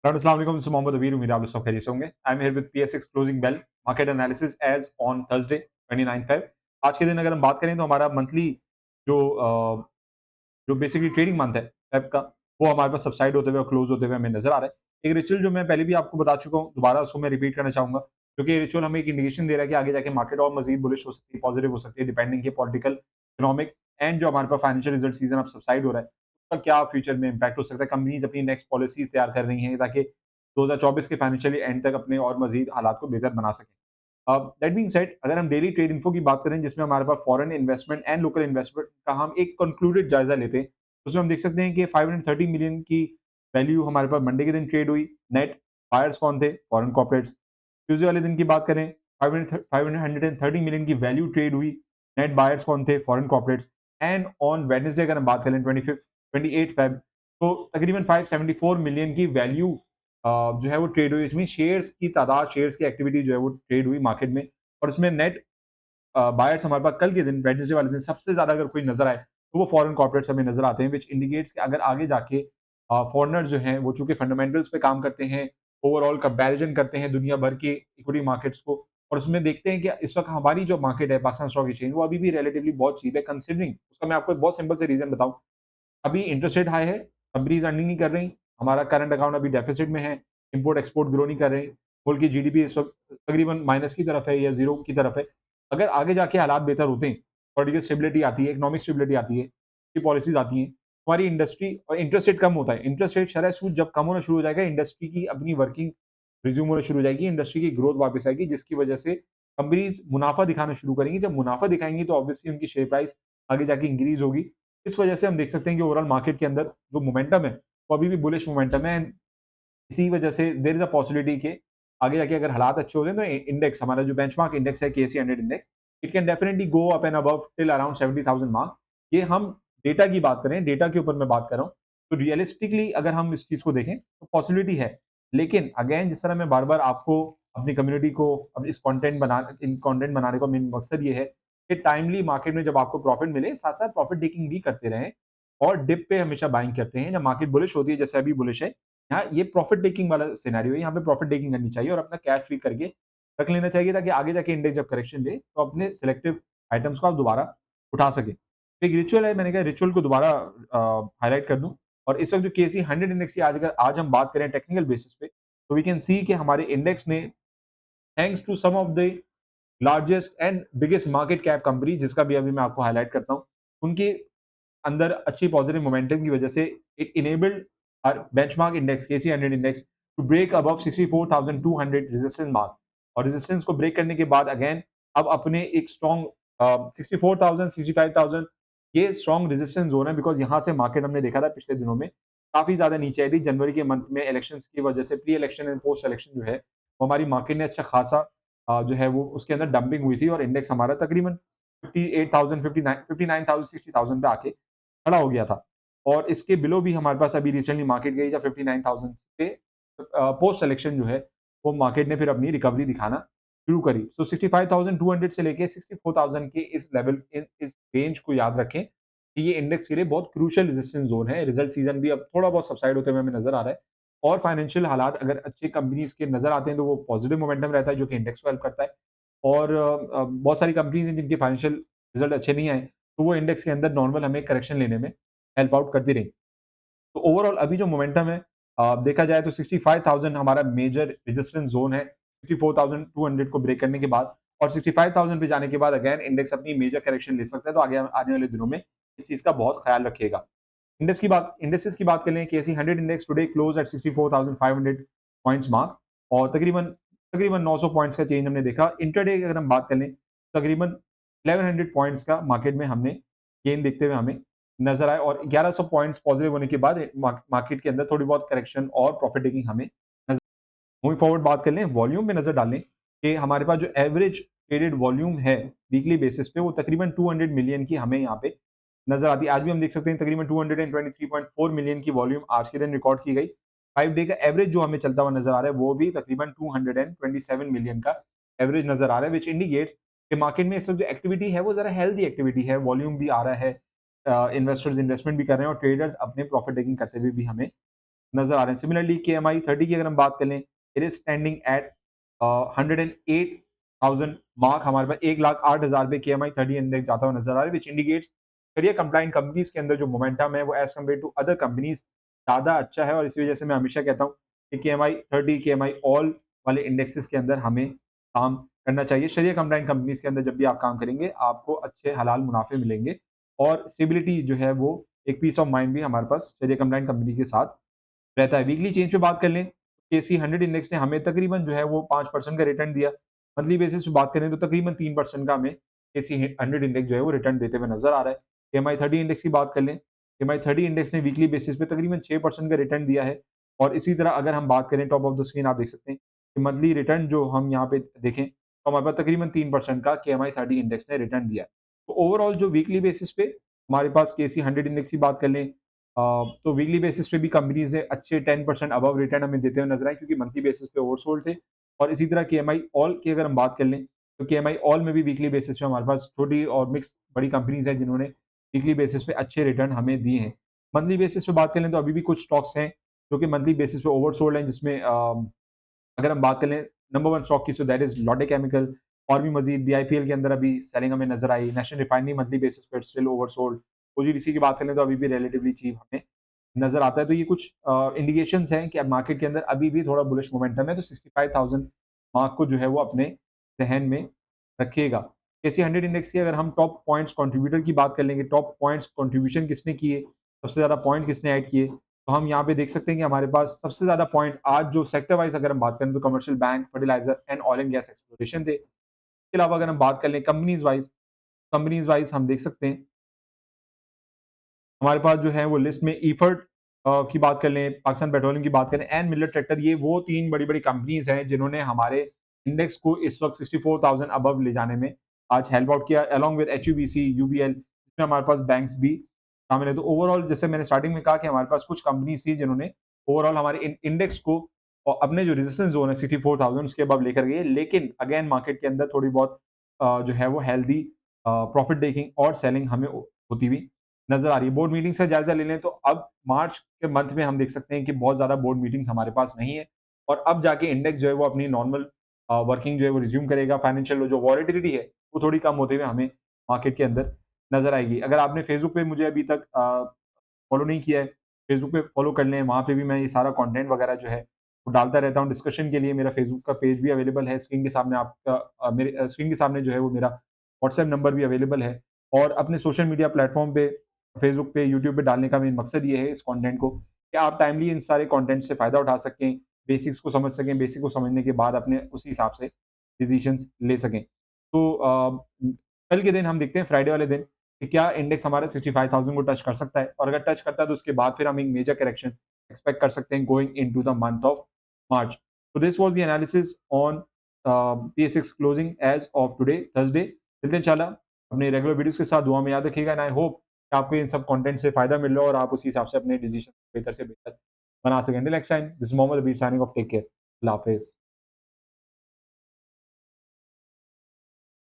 Assalamu alaikum, this is Mohammed Abir. उम्मीद है आप लोग सब खैरियत से होंगे। I am here with PSX closing bell market analysis as on Thursday 29 Feb. आज के दिन अगर हम बात करें तो हमारा मंथली जो जो बेसिकली ट्रेडिंग मंथ है फेब का, वो हमारे पास सबसाइड होते हुए और क्लोज होते हुए हमें नजर आ रहा है। एक रिचुअल जो मैं पहले भी आपको बता चुका हूँ, दोबारा उसको मैं रिपीट करना चाहूंगा, क्योंकि रिचुअल हमें एक इंडिकेशन दे रहा है कि आगे जाके मार्केट और मजीद बुलिश हो सकती है, पॉजिटिव हो सकती है, डिपेंडिंग की पॉलिटिकल, इकोनॉमिक एंड जो हमारे पास फाइनेंशियल रिजल्ट सीजन अब सबसाइड हो रहा है, उसका क्या फ्यूचर में इंपैक्ट हो सकता है। कंपनीज अपनी नेक्स्ट पॉलिसीज तैयार कर रही हैं ताकि 2024 के फाइनेंशियली एंड तक अपने और मजीद हालात को बेहतर बना सकें। दैट बीइंग सेड, अगर हम डेली ट्रेड इन्फो की बात करें जिसमें हमारे पास foreign investment and local investment का हम एक कंक्लूडेड जायजा लेते हैं, उसमें हम देख सकते हैं कि 530 मिलियन की वैल्यू हमारे पास मंडे के दिन ट्रेड हुई। नेट बायर्स कौन थे? Foreign corporates. ट्यूसडे वाले दिन की बात करें, 530 मिलियन की वैल्यू ट्रेड हुई। नेट बायर्स कौन थे? Foreign corporates. And on Wednesday अगर हम बात करें 28 फेब, तो तकरीबन 574 मिलियन की वैल्यू जो है वो ट्रेड हुई। इसमें शेयर्स की तादाद, शेयर्स की एक्टिविटी जो है वो ट्रेड हुई मार्केट में, और उसमें नेट बायर्स हमारे पास कल के दिन, वेडनेसडे वाले दिन, सबसे ज्यादा अगर कोई नजर आए तो वो फॉरेन कॉर्पोरेट्स हमें नजर आते हैं, विच इंडिकेट्स कि अगर आगे जाके फॉरेनर्स जो हैं वो चूंकि फंडामेंटल्स पे काम करते हैं, ओवरऑल कंपैरिजन करते हैं दुनिया भर के इक्विटी मार्केट्स को, और उसमें देखते हैं कि इस वक्त हमारी जो मार्केट है पाकिस्तान स्टॉक एक्सचेंज, वो अभी भी रिलेटिवली बहुत चीप है कंसिडरिंग उसका। मैं आपको एक बहुत सिंपल से रीजन बताऊं, अभी इंटरेस्ट रेट हाई है, कंपनीज अर्निंग नहीं कर रही, हमारा करंट अकाउंट अभी डेफिसिट में है, इंपोर्ट एक्सपोर्ट ग्रो नहीं कर रहे, मुल्क की जीडीपी इस वक्त तकरीबन माइनस की तरफ है या जीरो की तरफ है। अगर आगे जाके हालात बेहतर होते हैं, पॉलिटिकल स्टेबिलिटी आती है, इकोनॉमिक स्टेबिलिटी आती है, अच्छी पॉलिसीज आती हैं, हमारी इंडस्ट्री, और इंटरेस्ट रेट कम होता है, इंटरेस्ट रेट शरह सूद जब कम होना शुरू हो जाएगा, इंडस्ट्री की अपनी वर्किंग रिज्यूम होना शुरू हो जाएगी, इंडस्ट्री की ग्रोथ वापस आएगी, जिसकी वजह से कंपनीज मुनाफा दिखाना शुरू करेंगी। जब मुनाफा दिखाएंगी तो ऑब्वियसली उनकी शेयर प्राइस आगे जाके इंक्रीज होगी। इस वजह से हम देख सकते हैं कि ओवरऑल मार्केट के अंदर जो मोमेंटम है वो अभी भी बुलिश मोमेंटम है। इसी वजह से देयर इज अ पॉसिबिलिटी कि आगे जाके अगर हालात अच्छे होते हैं तो इंडेक्स, हमारा जो बेंचमार्क इंडेक्स है केसी 100 index, it can definitely go up and above till around 70,000 mark. ये हम डेटा की बात करें, डेटा के ऊपर मैं बात कर रहा हूँ, तो रियलिस्टिकली अगर हम इस चीज को देखें तो पॉसिबिलिटी है। लेकिन अगेन, जिस तरह मैं बार बार आपको अपनी कम्युनिटी को अब इस कंटेंट बनाने का मेन मकसद ये है कि टाइमली मार्केट में जब आपको प्रॉफिट मिले, साथ साथ प्रॉफिट टेकिंग भी करते रहें, और डिप पे हमेशा बाइंग करते हैं जब मार्केट बुलिश होती है, जैसे अभी बुलिश है। यहाँ ये प्रॉफिट टेकिंग वाला सिनेरियो है, यहाँ पे प्रॉफिट टेकिंग करनी चाहिए और अपना कैश फ्री करके रख लेना चाहिए, ताकि आगे जाके इंडेक्स जब करेक्शन ले तो अपने सिलेक्टिव आइटम्स को आप दोबारा उठा सके। तो एक रिचुअल है, मैंने कहा रिचुअल को दोबारा हाईलाइट कर दूं। और इस वक्त जो केसी 100 इंडेक्स की आज हम बात करें टेक्निकल बेसिस पे, तो वी कैन सी कि हमारे इंडेक्स ने, thanks to some of the largest and biggest market cap company, जिसका भी अभी मैं आपको हाईलाइट करता हूँ, उनके अंदर अच्छी पॉजिटिव मोमेंटम की वजह से it enabled our benchmark index KSE 100 index to break above 64,200 resistance mark. और रेजिस्टेंस को ब्रेक करने के बाद अगेन अब अपने एक स्ट्रॉन्ग 64,000 65,000, ये स्ट्रॉन्ग रेजिस्टेंस जोन है, बिकॉज यहाँ से मार्केट हमने देखा था पिछले दिनों में काफी ज्यादा नीचे आई थी। जनवरी के मंथ में इलेक्शंस की वजह से, pre election and post election जो है, वो हमारी मार्केट ने अच्छा खासा जो है वो उसके अंदर डंपिंग हुई थी, और इंडेक्स हमारा तकरीबन 58,000 59,000 60,000 पे आके खड़ा हो गया था। और इसके बिलो भी हमारे पास अभी रिसेंटली मार्केट गई जब 59,000 पे पोस्ट इलेक्शन जो है वो मार्केट ने फिर अपनी रिकवरी दिखाना शुरू करी। सो 65,200 से लेके 64,000 के इस लेवल, इस रेंज को याद रखें कि ये इंडेक्स के लिए बहुत क्रूशियल रेजिस्टेंस जोन है। रिजल्ट सीजन भी अब थोड़ा बहुत सबसाइड होते हुए हमें नजर आ रहा है, और फाइनेंशियल हालात अगर अच्छे कंपनीज के नजर आते हैं तो वो पॉजिटिव मोमेंटम रहता है, जो कि इंडेक्स को हेल्प करता है। और बहुत सारी कंपनीज हैं जिनके फाइनेंशियल रिजल्ट अच्छे नहीं आए, तो वो इंडेक्स के अंदर नॉर्मल हमें करेक्शन लेने में हेल्प आउट करती रही। तो ओवरऑल अभी जो मोमेंटम है, देखा जाए तो 65,000 हमारा मेजर रेजिस्टेंस जोन है, 64,200 को ब्रेक करने के बाद, और 65,000 पे जाने के बाद अगेन इंडेक्स अपनी मेजर करेक्शन ले सकता है। तो आगे आने वाले दिनों में इस चीज का बहुत ख्याल रखिएगा। इंडेक्सेस की बात कर लें, केसी 100 index today close eight 64,500 points mark, और तकरीबन तकरीबन 900 पॉइंट्स का चेंज हमने देखा। इंटरडे की अगर हम बात कर लें, तकरीबन 1100 पॉइंट्स का मार्केट में हमने गेन देखते हुए हमें नजर आए, और 1100 पॉइंट्स पॉजिटिव होने के बाद मार्केट के अंदर थोड़ी बहुत करेक्शन और प्रॉफिट टेकिंग हमें नजर। मूविंग फॉरवर्ड बात कर लें, वॉल्यूम पे नजर डालें कि हमारे पास जो एवरेज ट्रेडेड वॉल्यूम है वीकली बेसिस पे, वो तकरीबन 200 मिलियन की हमें यहाँ पे नजर आती है। आज भी हम देख सकते हैं तकरीबन 223.4 मिलियन की वॉल्यूम आज के दिन रिकॉर्ड की गई। 5 डे का एवरेज जो हमें चलता हुआ नजर आ रहा है वो भी तकरीबन 227 मिलियन का एवरेज नजर आ रहा है, विच इंडिकेट्स कि मार्केट में इस वक्त जो एक्टिविटी है वो जरा हेल्दी एक्टिविटी है, वॉल्यूम भी आ रहा है, इन्वेस्टर्स इन्वेस्टमेंट भी कर रहे हैं, और ट्रेडर्स अपने प्रॉफिट टेकिंग करते हुए भी हमें नज़र आ रहे हैं। सिमिलरली केएमआई 30 की अगर हम बात कर लें, it is standing at 108,000 mark, हमारे पास 1,08,000 पे केएमआई 30 इंडेक्स जाता हुआ नज़र आ रहा है, which indicates Shariah compliant companies के अंदर जो मोमेंटम है वो as compare to other companies ज़्यादा अच्छा है, और इसी वजह से मैं हमेशा कहता हूँ कि केएमआई 30, केएमआई ऑल वाले इंडेक्सेस के अंदर हमें काम करना चाहिए। शरिया कंप्लायंट कंपनीज़ के अंदर जब भी आप काम करेंगे, आपको अच्छे हलाल मुनाफ़े मिलेंगे, और स्टेबिलिटी जो है वो एक पीस ऑफ माइंड भी हमारे पास शरिया कंप्लायंट कंपनी के साथ रहता है। वीकली चेंज पे बात कर लें, केसी 100 इंडेक्स ने हमें तकरीबन जो है वो 5% का रिटर्न दिया। मंथली बेसिस पे बात करें तो तकरीबन 3% का हमें केसी 100 इंडेक्स जो है वो रिटर्न देते हुए नज़र आ रहा है। एमआई 30 इंडेक्स की बात कर लें, एमआई 30 इंडेक्स ने वीकली बेसिस पे तकरीबन 6% का रिटर्न दिया है, और इसी तरह अगर हम बात करें टॉप ऑफ द स्क्रीन आप देख सकते हैं कि मंथली रिटर्न जो हम यहाँ पे देखें, तो हमारे पास तकरीबन 3% का केएमआई 30 इंडेक्स ने रिटर्न दिया है। तो ओवरऑल जो वीकली बेसिस पे हमारे पास केसी 100 इंडेक्स की बात कर लें, तो वीकली बेसिस पे भी कंपनीज़ ने अच्छे 10% अबव रिटर्न हमें देते हुए नज़र आए, क्योंकि मंथली बेसिस पे ओवरसोल्ड थे। और इसी तरह केएमआई ऑल की अगर हम बात कर लें, तो केएमआई ऑल में भी वीकली बेसिस पे हमारे पास छोटी और मिक्स बड़ी कंपनीज़ हैं जिन्होंने वीकली बेसिस पे अच्छे रिटर्न हमें दिए हैं। मंथली बेसिस पे बात करें तो अभी भी कुछ स्टॉक्स हैं जो कि मंथली बेसिस पे ओवरसोल्ड हैं, जिसमें अगर हम बात कर लें नंबर 1 स्टॉक की, so that is Lotte chemical, और भी मज़ीद बीआईपीएल के अंदर अभी सेलिंग हमें नज़र आई। नेशनल रिफाइनरी मंथली बेसिस पे स्टिल ओवरसोल्ड। ओजीडीसी की बात करें तो अभी भी रिलेटिवली चीप हमें नज़र आता है। तो ये कुछ इंडिकेशंस हैं कि अब मार्केट के अंदर अभी भी थोड़ा बुलिश मोमेंटम है, तो 65,000 मार्क को जो है वो अपने ज़हन में रखिएगा। केसी 100 इंडेक्स के अगर हम टॉप पॉइंट्स कंट्रीब्यूटर की बात कर लेंगे, टॉप पॉइंट्स कंट्रीब्यूशन किसने किए, सबसे ज़्यादा पॉइंट किसने ऐड किए, तो हम यहाँ पे देख सकते हैं कि हमारे पास सबसे ज़्यादा पॉइंट आज जो सेक्टर वाइज़ अगर हम बात करें तो commercial bank, fertiliser and oil and gas exploration थे। इसके अलावा अगर हम बात कर लें कंपनीज़ वाइज़ हम देख सकते हैं हमारे पास जो है वो लिस्ट में इफर्ट की बात कर लें, पाकिस्तान पेट्रोलियम की बात करें एंड मिलर ट्रैक्टर, ये वो 3 बड़ी-बड़ी कंपनीज़ हैं जिन्होंने हमारे इंडेक्स को इस वक़्त 64,000 अबव ले जाने में आज हेल्प आउट किया, अलोंग विद एचयूबीसी, यूबीएल, इसमें हमारे पास बैंक्स भी शामिल हैं। तो ओवरऑल जैसे मैंने स्टार्टिंग में कहा कि हमारे पास कुछ कंपनीज़ थी जिन्होंने ओवरऑल हमारे इंडेक्स को अपने जो रेजिस्टेंस ज़ोन है 64,000 उसके अबव लेकर गए। लेकिन अगेन मार्केट के अंदर थोड़ी बहुत जो है वो हेल्दी प्रॉफिट टेकिंग और सेलिंग हमें होती हुई नज़र आ रही है। बोर्ड मीटिंग्स का जायज़ा ले लें तो अब मार्च के मंथ में हम देख सकते हैं कि बहुत ज़्यादा बोर्ड मीटिंग्स हमारे पास नहीं है, और अब जाके इंडेक्स जो है वो अपनी नॉर्मल वर्किंग जो है वो रिज़्यूम करेगा। फाइनेंशियल जो वॉलेटिलिटी है वो थोड़ी कम होते हुए हमें मार्केट के अंदर नज़र आएगी। अगर आपने फेसबुक पे मुझे अभी तक फॉलो नहीं किया है, फेसबुक पे फॉलो कर लें, वहाँ पे भी मैं ये सारा कंटेंट वगैरह जो है वो डालता रहता हूँ डिस्कशन के लिए। मेरा फेसबुक का पेज भी अवेलेबल है, स्क्रीन के सामने आपका मेरे स्क्रीन के सामने जो है वो मेरा व्हाट्सएप नंबर भी अवेलेबल है, और अपने सोशल मीडिया प्लेटफ़ॉर्म पे फेसबुक पे, यूट्यूब पे डालने का मेन मकसद ये है इस कंटेंट को कि आप टाइमली इन सारे कंटेंट से फ़ायदा उठा सकें, बेसिक्स को समझ सकें, बेसिक को समझने के बाद अपने उसी हिसाब से डिसीज़न्स ले सकें। तो कल के दिन हम देखते हैं फ्राइडे वाले दिन कि क्या इंडेक्स हमारा 65,000 को टच कर सकता है, और अगर टच करता है तो उसके बाद फिर हम एक मेजर करेक्शन एक्सपेक्ट कर सकते हैं going into the month of March. So this was the analysis on PSX closing as of today, Thursday. मिलते हैं इंशाल्लाह अपने रेगुलर वीडियोस के साथ। दुआ में याद रखिएगा, एंड आई होप कि आपको इन सब कंटेंट से फ़ायदा मिल रहा हो और आप उसी हिसाब से अपने डिसीजन बेहतर से बेहतर बना सकें। Till next time, this is Mohammad Abir signing off. Take care. अल्लाह हाफ़िज़।